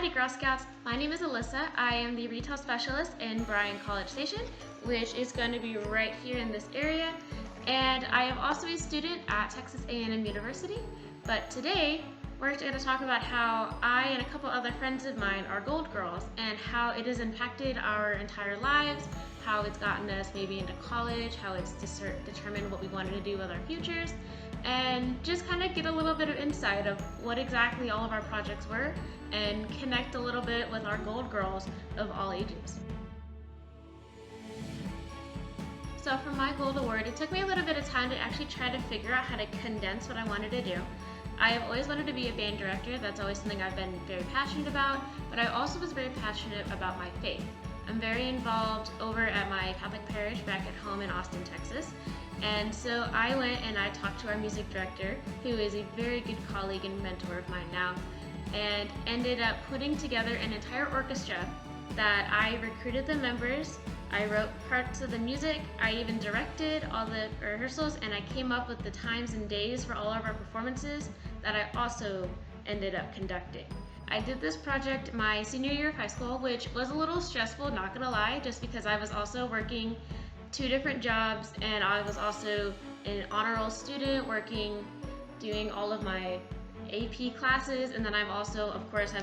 Howdy Girl Scouts, my name is Alyssa. I am the retail specialist in Bryan College Station, which is going to be right here in this area. And I am also a student at Texas A&M University. But today, we're going to talk about how I and a couple other friends of mine are Gold Girls and how it has impacted our entire lives, how it's gotten us maybe into college, how it's determined what we wanted to do with our futures, and just kind of get a little bit of insight of what exactly all of our projects were and connect a little bit with our Gold Girls of all ages. So for my Gold Award, it took me a little bit of time to actually try to figure out how to condense what I wanted to do. I have always wanted to be a band director. That's always something I've been very passionate about, but I also was very passionate about my faith. I'm very involved over at my Catholic parish back at home in Austin, Texas. And so I went and I talked to our music director, who is a very good colleague and mentor of mine now, and ended up putting together an entire orchestra that I recruited the members. I wrote parts of the music, I even directed all the rehearsals, and I came up with the times and days for all of our performances that I also ended up conducting. I did this project my senior year of high school, which was a little stressful, not gonna lie, just because I was also working 2 different jobs, and I was also an honor roll student doing all of my AP classes, and then I'm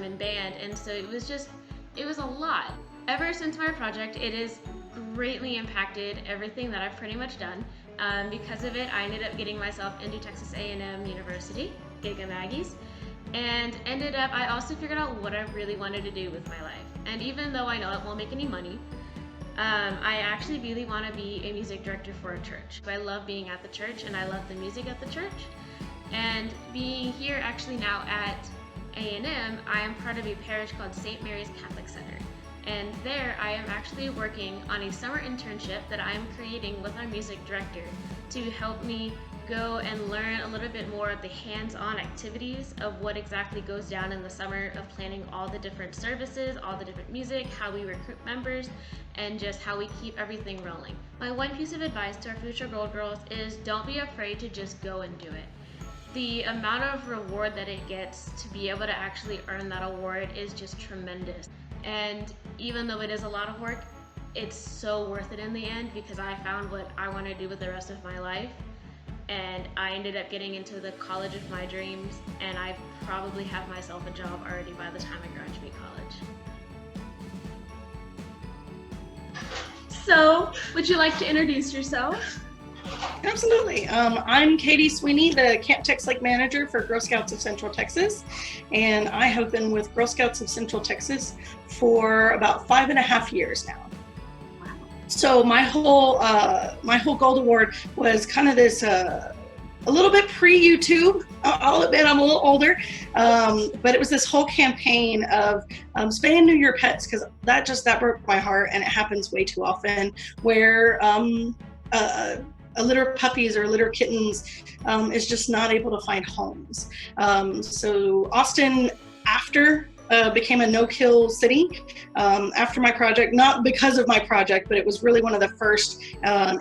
in band, and so it was a lot. Ever since my project, it has greatly impacted everything that I've pretty much done. Because of it, I ended up getting myself into Texas A&M University, Giga Aggies, and I also figured out what I really wanted to do with my life. And even though I know it won't make any money, I actually really want to be a music director for a church. I love being at the church and I love the music at the church. And being here actually now at A&M, I am part of a parish called St. Mary's Catholic Center. And there I am actually working on a summer internship that I am creating with our music director to help me go and learn a little bit more of the hands-on activities of what exactly goes down in the summer of planning all the different services, all the different music, how we recruit members, and just how we keep everything rolling. My one piece of advice to our future Gold Girls is don't be afraid to just go and do it. The amount of reward that it gets to be able to actually earn that award is just tremendous. And even though it is a lot of work, it's so worth it in the end because I found what I want to do with the rest of my life. And I ended up getting into the college of my dreams, and I probably have myself a job already by the time I graduate college. So, would you like to introduce yourself? Absolutely. I'm Katie Sweeney, the Camp Tex Lake manager for Girl Scouts of Central Texas, and I have been with Girl Scouts of Central Texas for about 5.5 years now. So my whole Gold Award was kind of this a little bit pre-YouTube. I'll admit I'm a little older, but it was this whole campaign of spay and neuter your pets, because that broke my heart, and it happens way too often where a litter of puppies or litter of kittens is just not able to find homes. So Austin, became a no-kill city after my project, not because of my project, but it was really one of the first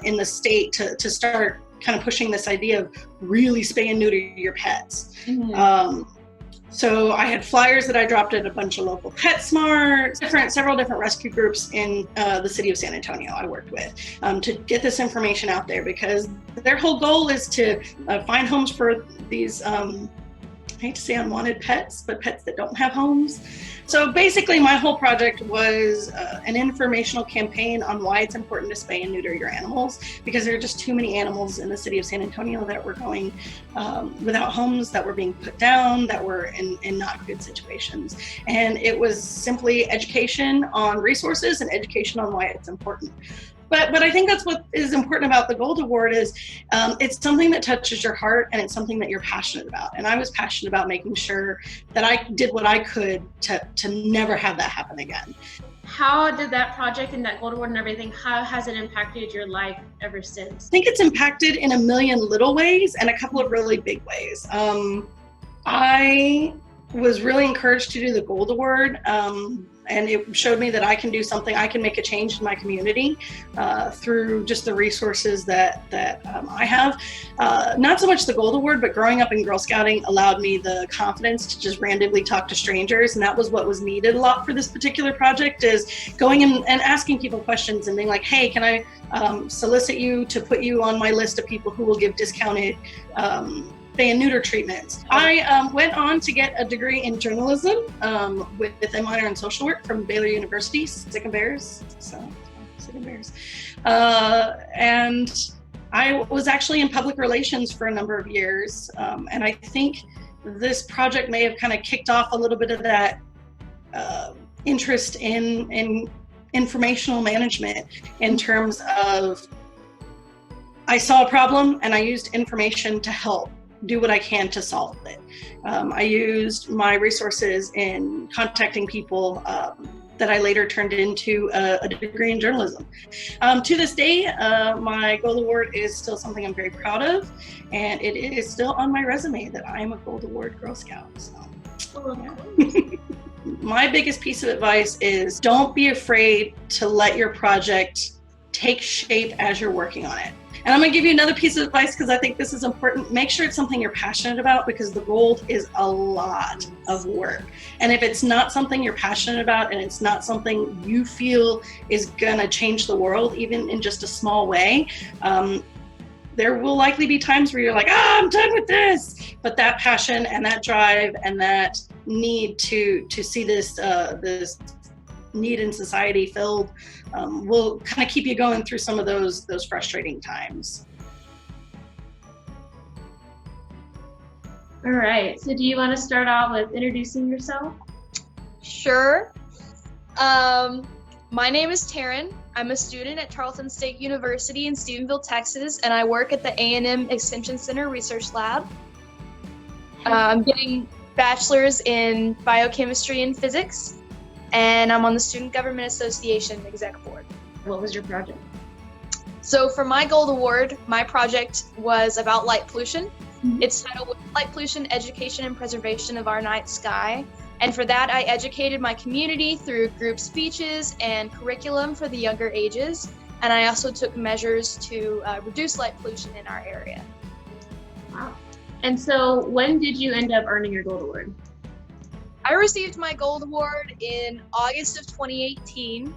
in the state to start kind of pushing this idea of really spay and neuter your pets. Mm-hmm. So I had flyers that I dropped at a bunch of local PetSmart, several different rescue groups in the city of San Antonio I worked with to get this information out there, because their whole goal is to find homes for these I hate to say unwanted pets, but pets that don't have homes. So basically my whole project was an informational campaign on why it's important to spay and neuter your animals, because there are just too many animals in the city of San Antonio that were going without homes, that were being put down, that were in not good situations. And it was simply education on resources and education on why it's important. But I think that's what is important about the Gold Award is it's something that touches your heart, and it's something that you're passionate about. And I was passionate about making sure that I did what I could to never have that happen again. How did that project and that Gold Award and everything, how has it impacted your life ever since? I think it's impacted in a million little ways and a couple of really big ways. I was really encouraged to do the Gold Award, and it showed me that I can do something. I can make a change in my community through just the resources that I have. Not so much the Gold Award, but growing up in Girl Scouting allowed me the confidence to just randomly talk to strangers, and that was what was needed a lot for this particular project, is going in and asking people questions and being like, hey, can I solicit you to put you on my list of people who will give discounted spay and neuter treatments. I went on to get a degree in journalism with a minor in social work from Baylor University, Sick and Bears. And I was actually in public relations for a number of years. And I think this project may have kind of kicked off a little bit of that interest in informational management, in terms of I saw a problem and I used information to help do what I can to solve it. I used my resources in contacting people that I later turned into a degree in journalism. To this day, my Gold Award is still something I'm very proud of, and it is still on my resume that I am a Gold Award Girl Scout. So, yeah. My biggest piece of advice is don't be afraid to let your project take shape as you're working on it. And I'm gonna give you another piece of advice because I think this is important. Make sure it's something you're passionate about, because the gold is a lot of work. And if it's not something you're passionate about, and it's not something you feel is gonna change the world, even in just a small way, there will likely be times where you're like, I'm done with this. But that passion and that drive and that need to see this need in society filled will kind of keep you going through some of those frustrating times. All right, so do you want to start off with introducing yourself? Sure. My name is Taryn. I'm a student at Tarleton State University in Stephenville, Texas, and I work at the A&M Extension Center Research Lab. I'm getting bachelor's in biochemistry and physics, and I'm on the Student Government Association Exec Board. What was your project? So for my Gold Award, my project was about light pollution. Mm-hmm. It's titled Light Pollution, Education and Preservation of Our Night Sky. And for that, I educated my community through group speeches and curriculum for the younger ages. And I also took measures to reduce light pollution in our area. Wow. And so when did you end up earning your Gold Award? I received my Gold Award in August of 2018.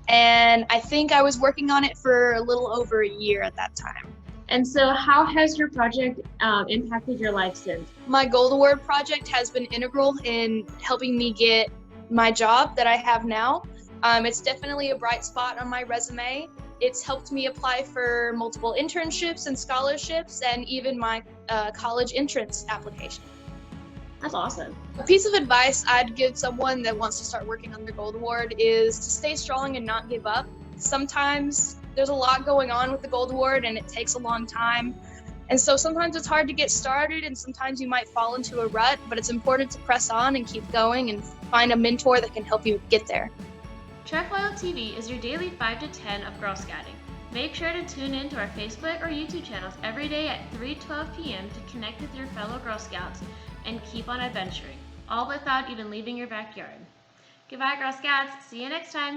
And I think I was working on it for a little over a year at that time. And so how has your project impacted your life since? My Gold Award project has been integral in helping me get my job that I have now. It's definitely a bright spot on my resume. It's helped me apply for multiple internships and scholarships, and even my college entrance application. That's awesome. A piece of advice I'd give someone that wants to start working on their Gold Award is to stay strong and not give up. Sometimes there's a lot going on with the Gold Award and it takes a long time. And so sometimes it's hard to get started, and sometimes you might fall into a rut, but it's important to press on and keep going and find a mentor that can help you get there. Trefoil TV is your daily 5 to 10 of Girl Scouting. Make sure to tune in to our Facebook or YouTube channels every day at 3:12 p.m. to connect with your fellow Girl Scouts and keep on adventuring, all without even leaving your backyard. Goodbye, Girl Scouts. See you next time.